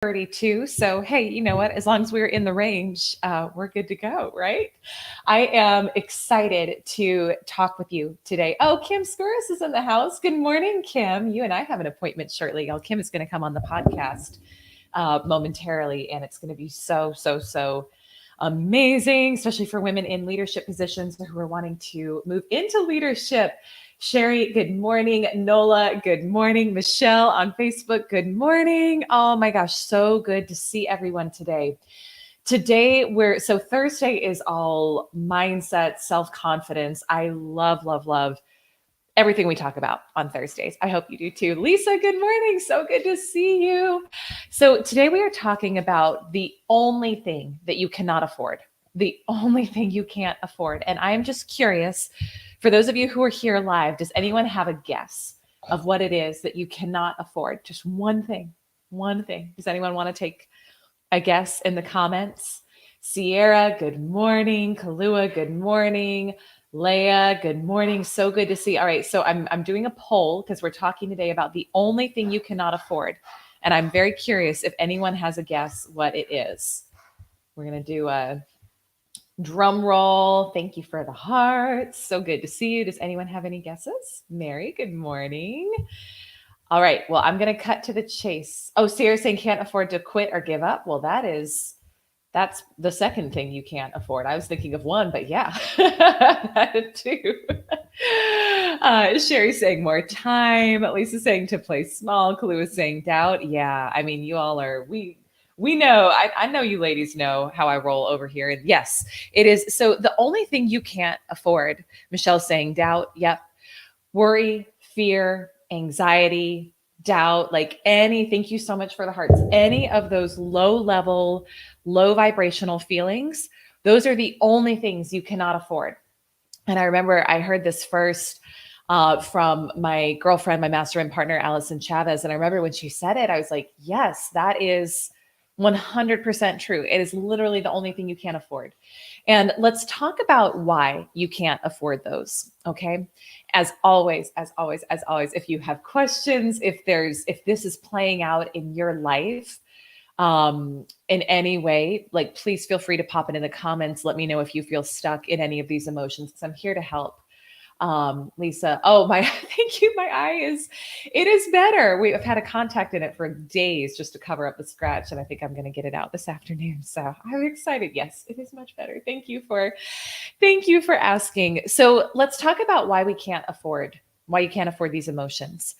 32. So, hey, you know what? As long as we're in the range, we're good to go, right? I am excited to talk with you today. Oh, Kim Skouras is in the house. Good morning, Kim. You and I have an appointment shortly. Kim is going to come on the podcast momentarily, and it's going to be so amazing, especially for women in leadership positions who are wanting to move into leadership. Sherry, good morning. Nola, good morning. Michelle on Facebook, good morning. Oh my gosh, so good to see everyone today. Today, Thursday is all mindset, self-confidence. I love everything we talk about on Thursdays. I hope you do too. Lisa, good morning. So good to see you. So today we are talking about the only thing that you cannot afford, the only thing you can't afford. And I'm just curious, for those of you who are here live, does anyone have a guess of what it is that you cannot afford? Just one thing. Does anyone want to take a guess in the comments? Sierra, good morning. Kalua, good morning. Leah, good morning. So good to see. All right, so I'm doing a poll because we're talking today about the only thing you cannot afford. And I'm very curious if anyone has a guess what it is. We're going to do a drum roll. Thank you for the hearts. So good to see you. Does anyone have any guesses? Mary, good morning. All right, well, I'm going to cut to the chase. Oh, Sierra saying can't afford to quit or give up. Well, that's the second thing you can't afford. I was thinking of one, but yeah, that too. Sherry saying more time. Lisa saying to play small. Kalu is saying doubt. Yeah, I mean, you all are, we know, I know you ladies know how I roll over here. And yes, it is. So the only thing you can't afford, Michelle's saying doubt. Yep. Worry, fear, anxiety, doubt, like thank you so much for the hearts. Any of those low level, low vibrational feelings, those are the only things you cannot afford. And I remember I heard this first from my girlfriend, my mastermind partner, Allison Chavez. And I remember when she said it, I was like, yes, that is 100% true. It is literally the only thing you can't afford. And let's talk about why you can't afford those. Okay. As always, if you have questions, if this is playing out in your life, in any way, like, please feel free to pop it in the comments. Let me know if you feel stuck in any of these emotions, because I'm here to help. Lisa, oh my, thank you. It is better. I've had a contact in it for days just to cover up the scratch. And I think I'm going to get it out this afternoon. So I'm excited. Yes, it is much better. Thank you for asking. So let's talk about why you can't afford these emotions.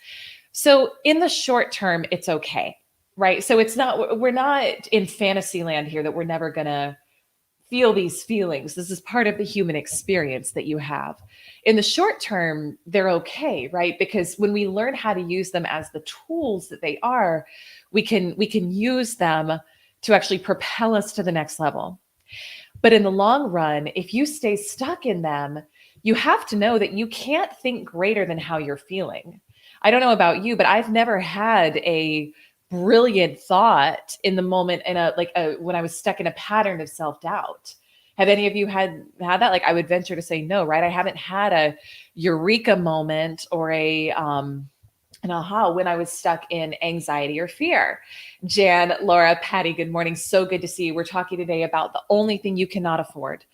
So in the short term, it's okay, right? So we're not in fantasy land here that we're never going to feel these feelings. This is part of the human experience that you have. In the short term, they're okay, right? Because when we learn how to use them as the tools that they are, we can use them to actually propel us to the next level. But in the long run, if you stay stuck in them, you have to know that you can't think greater than how you're feeling. I don't know about you, but I've never had a brilliant thought in the moment when I was stuck in a pattern of self-doubt. Have any of you had that? Like, I would venture to say no, right? I haven't had a eureka moment or an aha when I was stuck in anxiety or fear. Jan, Laura, Patty, good morning. So good to see you. We're talking today about the only thing you cannot afford,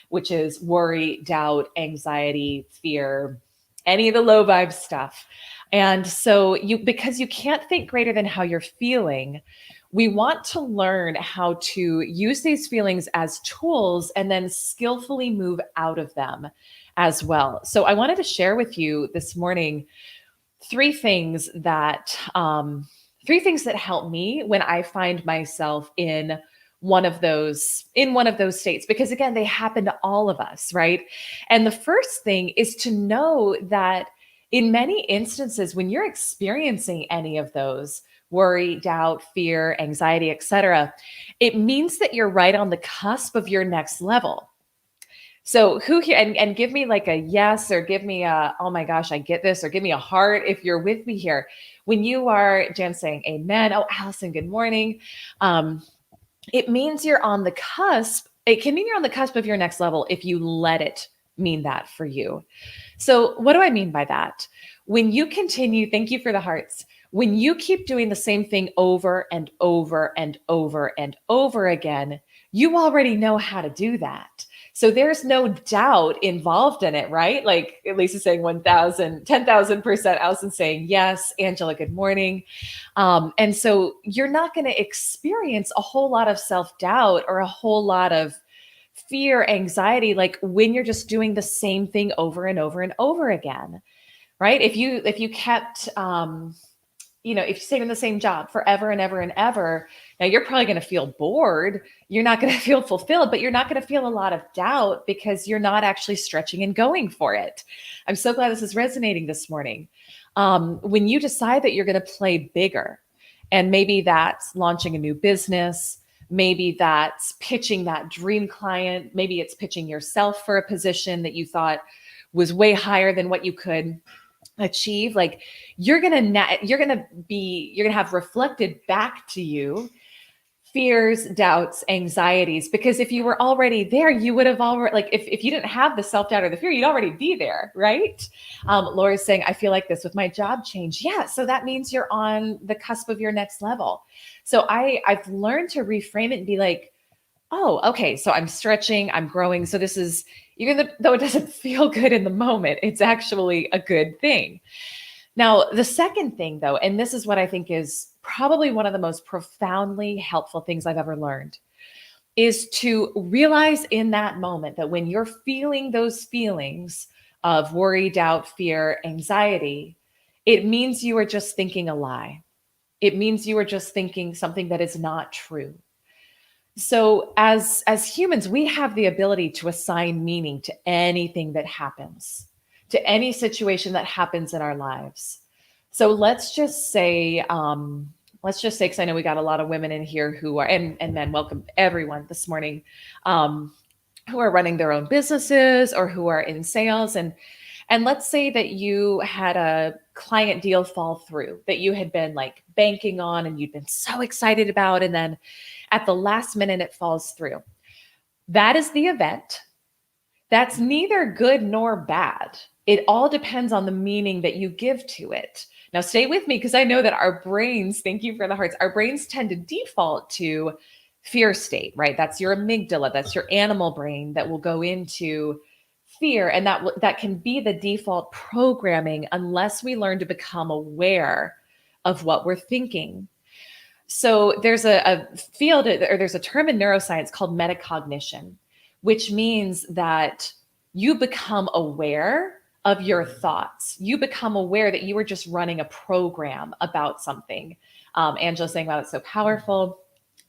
which is worry, doubt, anxiety, fear, any of the low vibe stuff. And so because you can't think greater than how you're feeling, we want to learn how to use these feelings as tools and then skillfully move out of them as well. So I wanted to share with you this morning three things that help me when I find myself in one of those states, because again, they happen to all of us, right? And the first thing is to know that in many instances, when you're experiencing any of those, worry, doubt, fear, anxiety, etc., it means that you're right on the cusp of your next level. So who here, and give me like a yes, or give me a, oh my gosh, I get this, or give me a heart if you're with me here. When you are, Jen saying amen. Oh, Allison, good morning. It means you're on the cusp. It can mean you're on the cusp of your next level if you let it mean that for you. So what do I mean by that? When you continue, thank you for the hearts. When you keep doing the same thing over and over and over and over again, you already know how to do that. So there's no doubt involved in it, right? Like Lisa's saying 1,000, 10,000%. Allison saying yes. Angela, good morning. And so you're not going to experience a whole lot of self doubt or a whole lot of fear, anxiety, like when you're just doing the same thing over and over and over again, right? If you kept, if you stayed in the same job forever and ever and ever, now you're probably going to feel bored. You're not going to feel fulfilled, but you're not going to feel a lot of doubt because you're not actually stretching and going for it. I'm so glad this is resonating this morning. When you decide that you're going to play bigger, and maybe that's launching a new business, maybe that's pitching that dream client, maybe it's pitching yourself for a position that you thought was way higher than what you could achieve, like you're going to have reflected back to you fears, doubts, anxieties, because if you were already there, you would have already, like if you didn't have the self-doubt or the fear, you'd already be there, right? Laura's saying, I feel like this with my job change. Yeah, so that means you're on the cusp of your next level. So I've learned to reframe it and be like, oh, okay, so I'm stretching, I'm growing. So this is, even though it doesn't feel good in the moment, it's actually a good thing. Now, the second thing though, and this is what I think is probably one of the most profoundly helpful things I've ever learned, is to realize in that moment that when you're feeling those feelings of worry, doubt, fear, anxiety, it means you are just thinking a lie. It means you are just thinking something that is not true. So as humans, we have the ability to assign meaning to anything that happens, to any situation that happens in our lives. So let's just say, because I know we got a lot of women in here who are, and men, welcome everyone this morning, who are running their own businesses or who are in sales. And let's say that you had a client deal fall through that you had been like banking on and you'd been so excited about, and then at the last minute, it falls through. That is the event. That's neither good nor bad. It all depends on the meaning that you give to it. Now, stay with me because I know that our brains, thank you for the hearts, our brains tend to default to fear state, right? That's your amygdala, that's your animal brain that will go into fear. And that can be the default programming unless we learn to become aware of what we're thinking. So there's a field, or there's a term in neuroscience called metacognition, which means that you become aware of your thoughts. You become aware that you were just running a program about something. Angela's saying, wow, it's so powerful.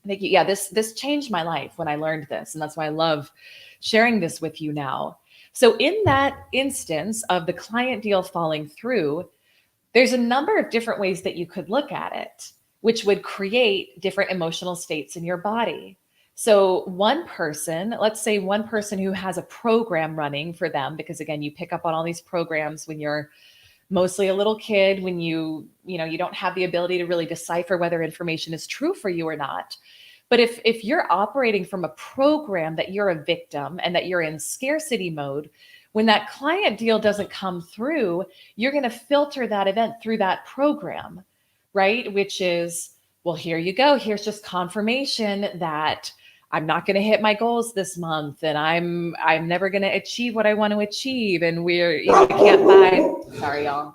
Thank you. Yeah, this changed my life when I learned this. And that's why I love sharing this with you now. So in that instance of the client deal falling through, there's a number of different ways that you could look at it, which would create different emotional states in your body. So one person, let's say one person who has a program running for them, because again, you pick up on all these programs when you're mostly a little kid, when you don't have the ability to really decipher whether information is true for you or not. But if you're operating from a program that you're a victim and that you're in scarcity mode, when that client deal doesn't come through, you're going to filter that event through that program, right? Which is, well, here you go. Here's just confirmation that I'm not going to hit my goals this month, and I'm never going to achieve what I want to achieve. And we can't buy. Sorry, y'all.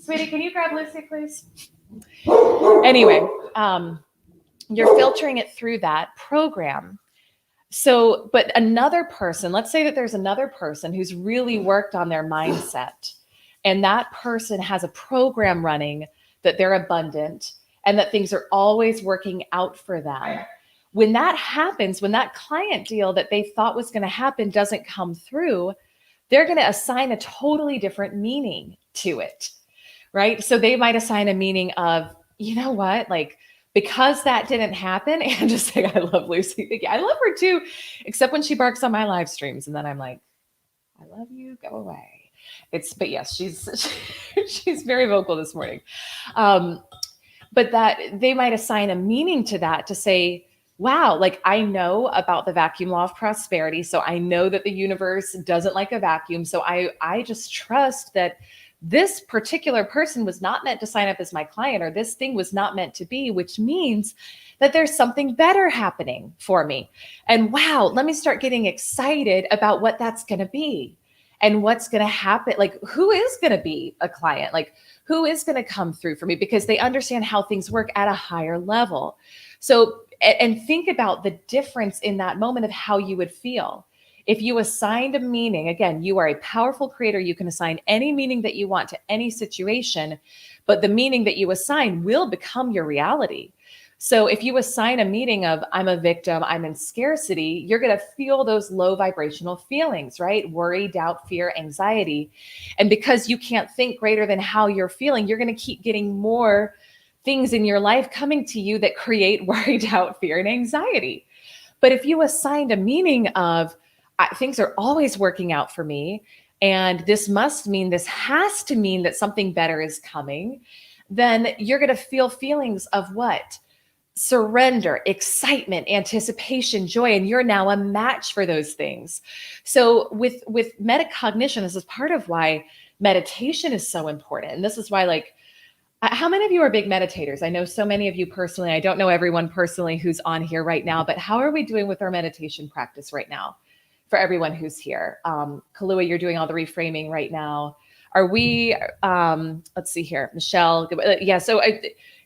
Sweetie, can you grab Lucy, please? Anyway, you're filtering it through that program. So, but another person, let's say that there's another person who's really worked on their mindset, and that person has a program running that they're abundant and that things are always working out for them. When that happens, when that client deal that they thought was going to happen doesn't come through, they're going to assign a totally different meaning to it, right? So they might assign a meaning of, you know what, like, because that didn't happen, and just say, I love Lucy. I love her too, except when she barks on my live streams. And then I'm like, I love you, go away. But yes, she's very vocal this morning. But that they might assign a meaning to that to say, wow, like I know about the vacuum law of prosperity. So I know that the universe doesn't like a vacuum. So I just trust that this particular person was not meant to sign up as my client, or this thing was not meant to be, which means that there's something better happening for me. And wow, let me start getting excited about what that's going to be and what's going to happen. Like, who is going to be a client? Like, who is going to come through for me, because they understand how things work at a higher level. So, and think about the difference in that moment of how you would feel. If you assigned a meaning, again, you are a powerful creator. You can assign any meaning that you want to any situation, but the meaning that you assign will become your reality. So if you assign a meaning of I'm a victim, I'm in scarcity, you're going to feel those low vibrational feelings, right? Worry, doubt, fear, anxiety. And because you can't think greater than how you're feeling, you're going to keep getting more things in your life coming to you that create worry, doubt, fear, and anxiety. But if you assigned a meaning of things are always working out for me, and this must mean, this has to mean that something better is coming, then you're going to feel feelings of what? Surrender, excitement, anticipation, joy, and you're now a match for those things. So with metacognition, this is part of why meditation is so important. And this is why, like, how many of you are big meditators? I know so many of you personally. I don't know everyone personally who's on here right now, but how are we doing with our meditation practice right now for everyone who's here? Kalua, you're doing all the reframing right now. Are we, let's see here, Michelle. Yeah. So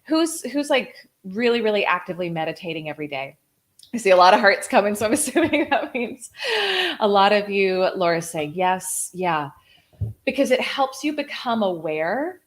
who's like really, really actively meditating every day? I see a lot of hearts coming, so I'm assuming that means a lot of you. Laura's saying yes. Yeah. Because it helps you become aware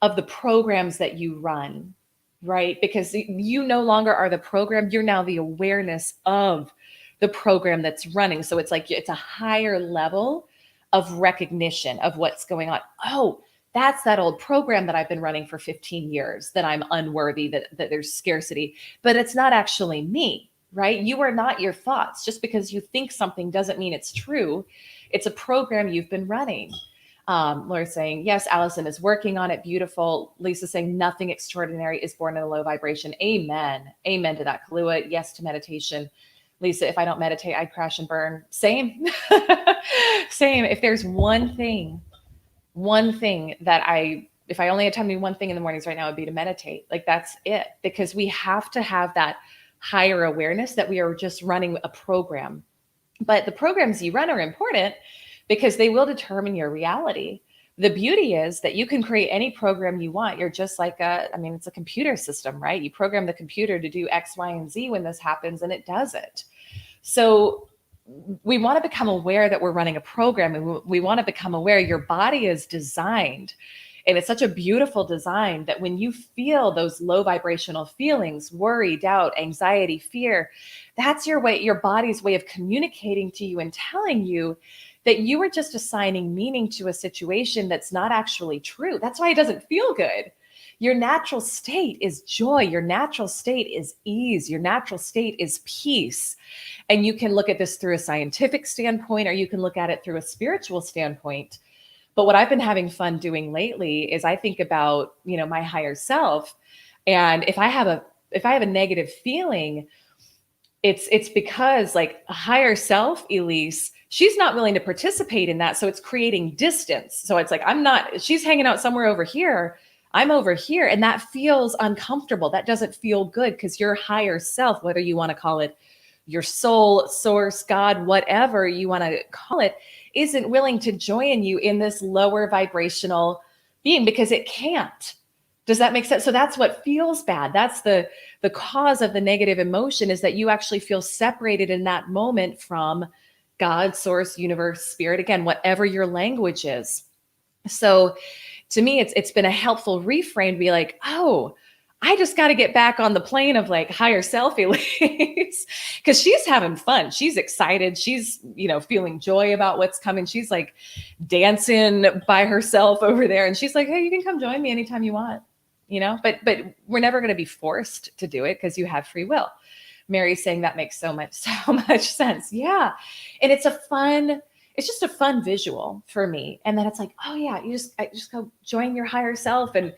of the programs that you run, right? Because you no longer are the program, you're now the awareness of the program that's running. So it's like, it's a higher level of recognition of what's going on. Oh, that's that old program that I've been running for 15 years, that I'm unworthy, that there's scarcity, but it's not actually me, right? You are not your thoughts. Just because you think something doesn't mean it's true. It's a program you've been running. Laura's saying, yes, Allison is working on it. Beautiful. Lisa saying, nothing extraordinary is born in a low vibration. Amen. Amen to that. Kalua, yes to meditation. Lisa, if I don't meditate, I crash and burn. Same. Same. If there's one thing that if I only had time to do one thing in the mornings right now, it would be to meditate. Like, that's it. Because we have to have that higher awareness that we are just running a program. But the programs you run are important, because they will determine your reality. The beauty is that you can create any program you want. You're just like it's a computer system, right? You program the computer to do X, Y, and Z when this happens, and it does it. So we want to become aware that we're running a program, and we want to become aware your body is designed. And it's such a beautiful design that when you feel those low vibrational feelings, worry, doubt, anxiety, fear, that's your body's way of communicating to you and telling you that you are just assigning meaning to a situation that's not actually true. That's why it doesn't feel good. Your natural state is joy. Your natural state is ease. Your natural state is peace. And you can look at this through a scientific standpoint, or you can look at it through a spiritual standpoint. But what I've been having fun doing lately is I think about, my higher self. And if I have a negative feeling, it's because, like, a higher self, Elise, she's not willing to participate in that. So it's creating distance. So it's like, she's hanging out somewhere over here. I'm over here. And that feels uncomfortable. That doesn't feel good, because your higher self, whether you want to call it your soul, source, God, whatever you want to call it, isn't willing to join you in this lower vibrational being, because it can't. Does that make sense? So that's what feels bad. That's the cause of the negative emotion, is that you actually feel separated in that moment from God, source, universe, spirit, again, whatever your language is. So to me, it's been a helpful reframe to be like, oh, I just got to get back on the plane of, like, higher self, Elise, because she's having fun. She's excited. She's, feeling joy about what's coming. She's like dancing by herself over there. And she's like, hey, you can come join me anytime you want, but we're never going to be forced to do it, because you have free will. Mary's saying that makes so much sense. Yeah. And it's just a fun visual for me. And then it's like, oh yeah, I just go join your higher self, and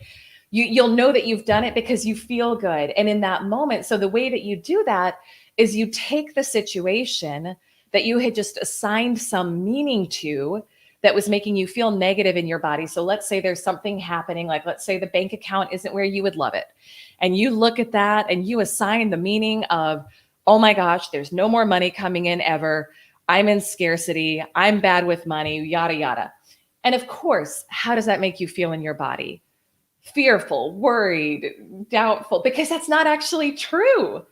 you'll know that you've done it because you feel good. And in that moment, so the way that you do that is you take the situation that you had just assigned some meaning to, that was making you feel negative in your body. So let's say there's something happening, like let's say the bank account isn't where you would love it. And you look at that and you assign the meaning of, oh my gosh, there's no more money coming in ever. I'm in scarcity. I'm bad with money, yada, yada. And of course, how does that make you feel in your body? Fearful, worried, doubtful, because that's not actually true.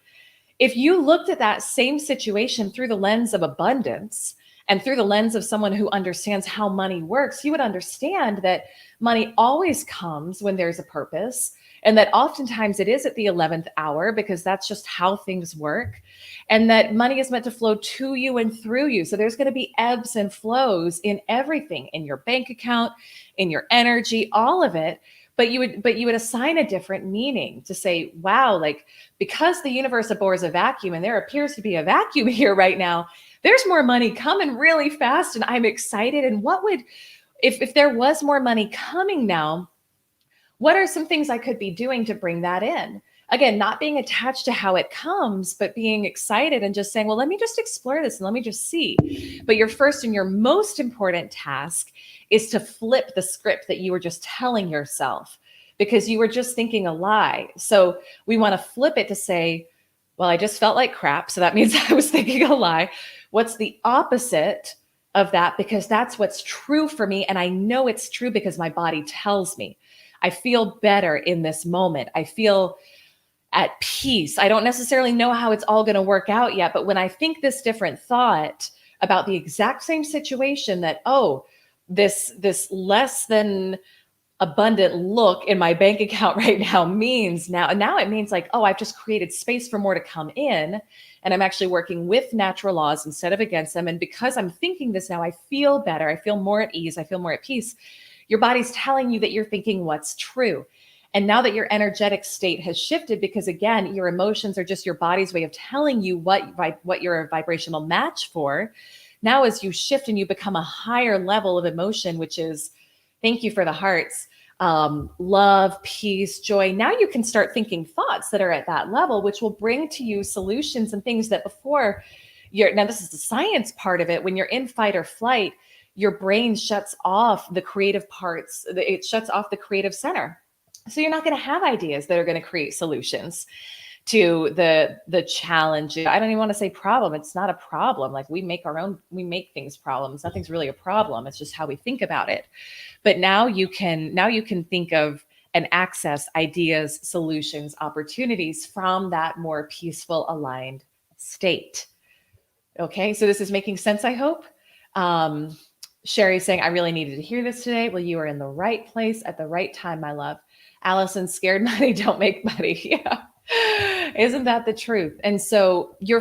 If you looked at that same situation through the lens of abundance and through the lens of someone who understands how money works, you would understand that money always comes when there's a purpose, and that oftentimes it is at the 11th hour because that's just how things work, and that money is meant to flow to you and through you. So there's going to be ebbs and flows in everything, in your bank account, in your energy, all of it. But you would assign a different meaning to say, wow, like because the universe abhors a vacuum and there appears to be a vacuum here right now, there's more money coming really fast and I'm excited. And what would, if there was more money coming now, what are some things I could be doing to bring that in? Again, not being attached to how it comes, but being excited and just saying, well, let me just explore this and let me just see. But your first and your most important task is to flip the script that you were just telling yourself because you were just thinking a lie. So we want to flip it to say, well, I just felt like crap. So that means I was thinking a lie. What's the opposite of that? Because that's what's true for me. And I know it's true because my body tells me. I feel better in this moment. I feel at peace. I don't necessarily know how it's all going to work out yet, but when I think this different thought about the exact same situation that, oh, this less than abundant look in my bank account right now means now it means like, oh, I've just created space for more to come in, and I'm actually working with natural laws instead of against them. And because I'm thinking this now, I feel better. I feel more at ease. I feel more at peace. Your body's telling you that you're thinking what's true. And now that your energetic state has shifted, because again, your emotions are just your body's way of telling you what you're a vibrational match for. Now, as you shift and you become a higher level of emotion, which is, thank you for the hearts, love, peace, joy. Now you can start thinking thoughts that are at that level, which will bring to you solutions and things that before now this is the science part of it. When you're in fight or flight, your brain shuts off the creative parts. It shuts off the creative center. So you're not going to have ideas that are going to create solutions to the challenge. I don't even want to say problem. It's not a problem. Like we make things problems. Nothing's really a problem. It's just how we think about it. But now you can think of and access ideas, solutions, opportunities from that more peaceful, aligned state. Okay, so this is making sense, I hope. Sherry's saying, I really needed to hear this today. Well, you are in the right place at the right time, my love. Allison, scared money don't make money. Yeah. Isn't that the truth? And so the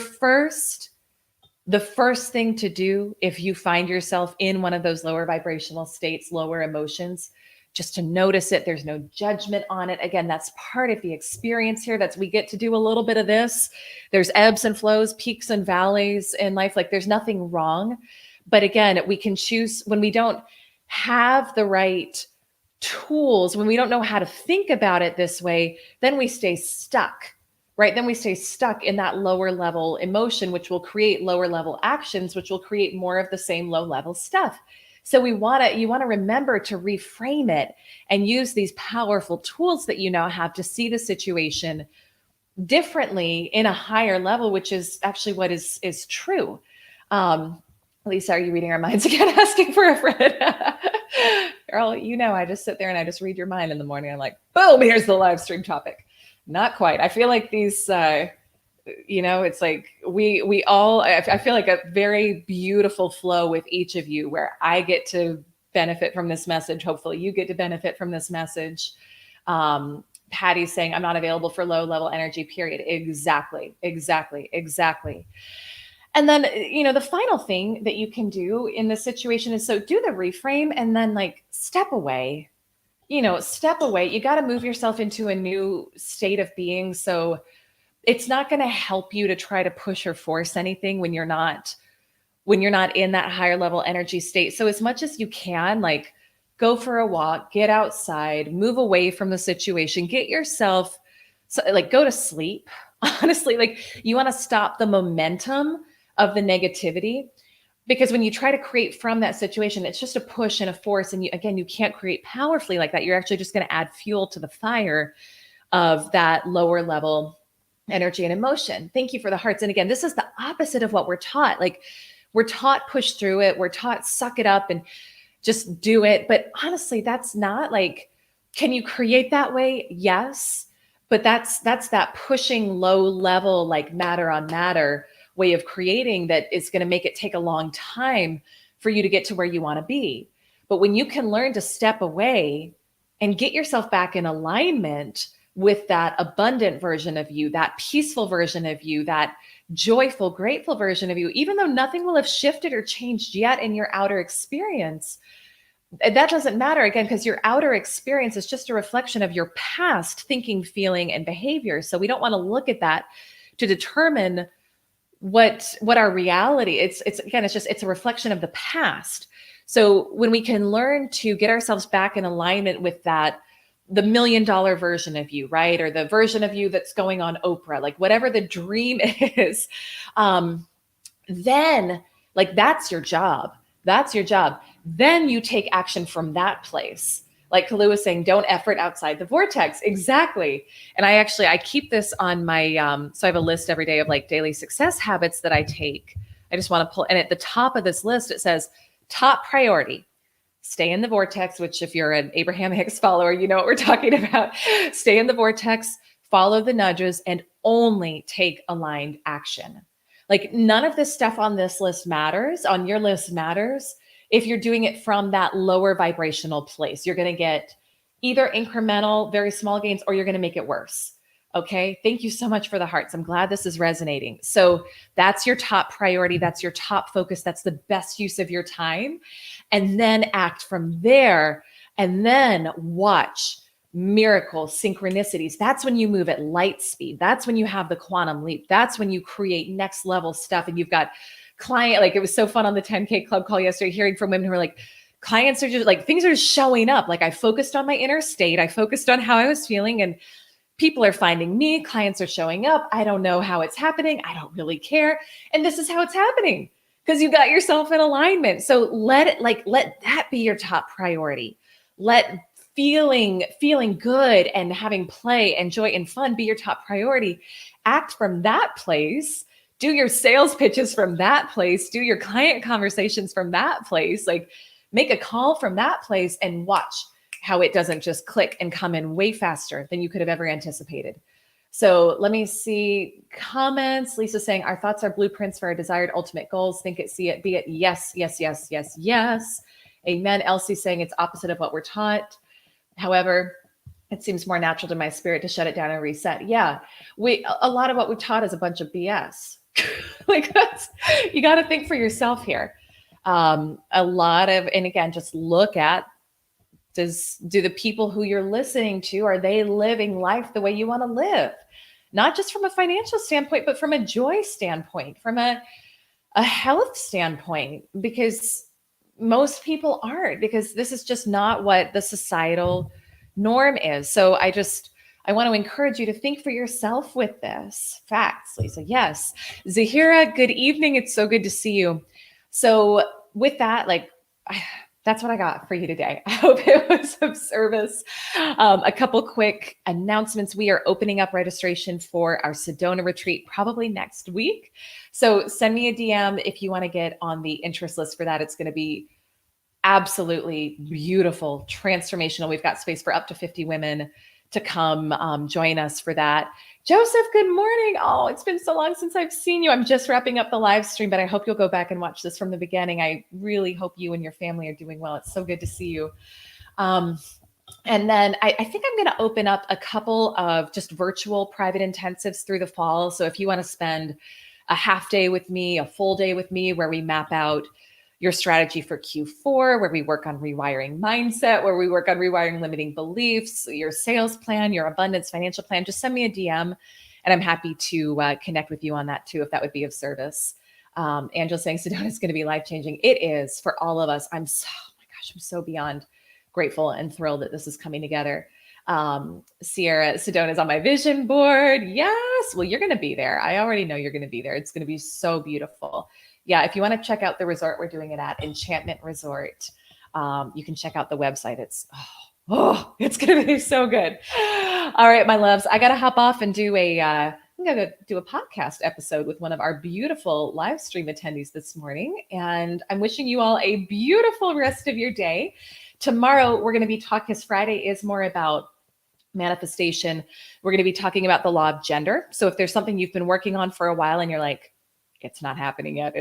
first thing to do if you find yourself in one of those lower vibrational states, lower emotions, just to notice it. There's no judgment on it. Again, that's part of the experience here. We get to do a little bit of this. There's ebbs and flows, peaks and valleys in life. Like there's nothing wrong. But again, we can choose when we don't have the right tools, when we don't know how to think about it this way, then we stay stuck, right? Then we stay stuck in that lower level emotion, which will create lower level actions, which will create more of the same low level stuff. So you want to remember to reframe it and use these powerful tools that you now have to see the situation differently in a higher level, which is actually what is true. Lisa, are you reading our minds again? Asking for a friend. Girl, I just sit there and I just read your mind in the morning. I'm like, boom, here's the live stream topic. Not quite. I feel like these, it's like we all, I feel like a very beautiful flow with each of you where I get to benefit from this message. Hopefully you get to benefit from this message. Patty's saying, I'm not available for low level energy, period. Exactly. And then, the final thing that you can do in this situation is, so do the reframe and then step away, step away. You got to move yourself into a new state of being. So it's not going to help you to try to push or force anything when you're not in that higher level energy state. So as much as you can, go for a walk, get outside, move away from the situation, get yourself, go to sleep. Honestly, you want to stop the momentum of the negativity. Because when you try to create from that situation, it's just a push and a force. And you, again, you can't create powerfully like that. You're actually just going to add fuel to the fire of that lower level energy and emotion. Thank you for the hearts. And again, this is the opposite of what we're taught. Like, we're taught push through it. We're taught suck it up and just do it. But honestly, that's not like, can you create that way? Yes. But that's that pushing low level, like matter on matter way of creating that is going to make it take a long time for you to get to where you want to be. But when you can learn to step away and get yourself back in alignment with that abundant version of you, that peaceful version of you, that joyful, grateful version of you, even though nothing will have shifted or changed yet in your outer experience, that doesn't matter again, because your outer experience is just a reflection of your past thinking, feeling, and behavior. So we don't want to look at that to determine what our reality. It's again, it's a reflection of the past. So when we can learn to get ourselves back in alignment with that, the $1 million version of you, right? Or the version of you that's going on Oprah, like whatever the dream is, then like that's your job. That's your job. Then you take action from that place. Like Kalu was saying, don't effort outside the vortex. Exactly. And I keep this on my, so I have a list every day of like daily success habits that I take. I just want to pull, and at the top of this list, it says top priority, stay in the vortex, which if you're an Abraham Hicks follower, you know what we're talking about. Stay in the vortex, follow the nudges, and only take aligned action. Like none of this stuff on this list matters, on your list matters if you're doing it from that lower vibrational place. You're going to get either incremental, very small gains, or you're going to make it worse. Okay. Thank you so much for the hearts. I'm glad this is resonating. So that's your top priority. That's your top focus. That's the best use of your time. And then act from there, and then watch miracles, synchronicities. That's when you move at light speed. That's when you have the quantum leap. That's when you create next level stuff. And you've got client, like it was so fun on the 10K club call yesterday, hearing from women who are like, clients are just like, things are just showing up. Like I focused on my inner state. I focused on how I was feeling, and people are finding me, clients are showing up. I don't know how it's happening. I don't really care. And this is how it's happening because you got yourself in alignment. So let that be your top priority. Let feeling good and having play and joy and fun be your top priority. Act from that place. Do your sales pitches from that place. Do your client conversations from that place. Like make a call from that place and watch how it doesn't just click and come in way faster than you could have ever anticipated. So let me see comments. Lisa saying, our thoughts are blueprints for our desired ultimate goals. Think it, see it, be it. Yes, yes, yes, yes, yes. Amen. Elsie saying it's opposite of what we're taught. However, it seems more natural to my spirit to shut it down and reset. Yeah, a lot of what we're taught is a bunch of BS. Like that's, you got to think for yourself here. A lot of, and again, just look at, do the people who you're listening to, are they living life the way you want to live? Not just from a financial standpoint, but from a joy standpoint, from a health standpoint, because most people aren't, because this is just not what the societal norm is. So I want to encourage you to think for yourself with this. Facts, Lisa. Yes. Zahira, good evening. It's so good to see you. So with that, that's what I got for you today. I hope it was of service. A couple quick announcements. We are opening up registration for our Sedona retreat probably next week. So send me a DM if you want to get on the interest list for that. It's going to be absolutely beautiful, transformational. We've got space for up to 50 women to come join us for that. Joseph, good morning. Oh, it's been so long since I've seen you. I'm just wrapping up the live stream, but I hope you'll go back and watch this from the beginning. I really hope you and your family are doing well. It's so good to see you. And then I think I'm going to open up a couple of just virtual private intensives through the fall. So if you want to spend a half day with me, a full day with me, where we map out your strategy for Q4, where we work on rewiring mindset, where we work on rewiring limiting beliefs, your sales plan, your abundance financial plan, just send me a DM and I'm happy to connect with you on that too, if that would be of service. Angela saying Sedona is going to be life-changing. It is for all of us. I'm so beyond grateful and thrilled that this is coming together. Sierra Sedona's on my vision board. Yes. Well, you're going to be there. I already know you're going to be there. It's going to be so beautiful. Yeah. If you want to check out the resort we're doing it at, Enchantment Resort, you can check out the website. It's going to be so good. All right, my loves. I got to hop off and do I'm going to do a podcast episode with one of our beautiful live stream attendees this morning. And I'm wishing you all a beautiful rest of your day. Tomorrow, we're going to be talking, because Friday is more about manifestation. We're going to be talking about the law of gender. So if there's something you've been working on for a while and you're like, it's not happening yet,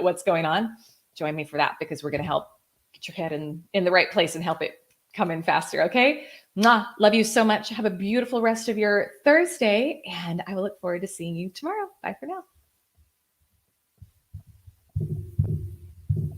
what's going on? Join me for that, because we're going to help get your head in the right place and help it come in faster. Okay. Mwah. Love you so much. Have a beautiful rest of your Thursday, and I will look forward to seeing you tomorrow. Bye for now.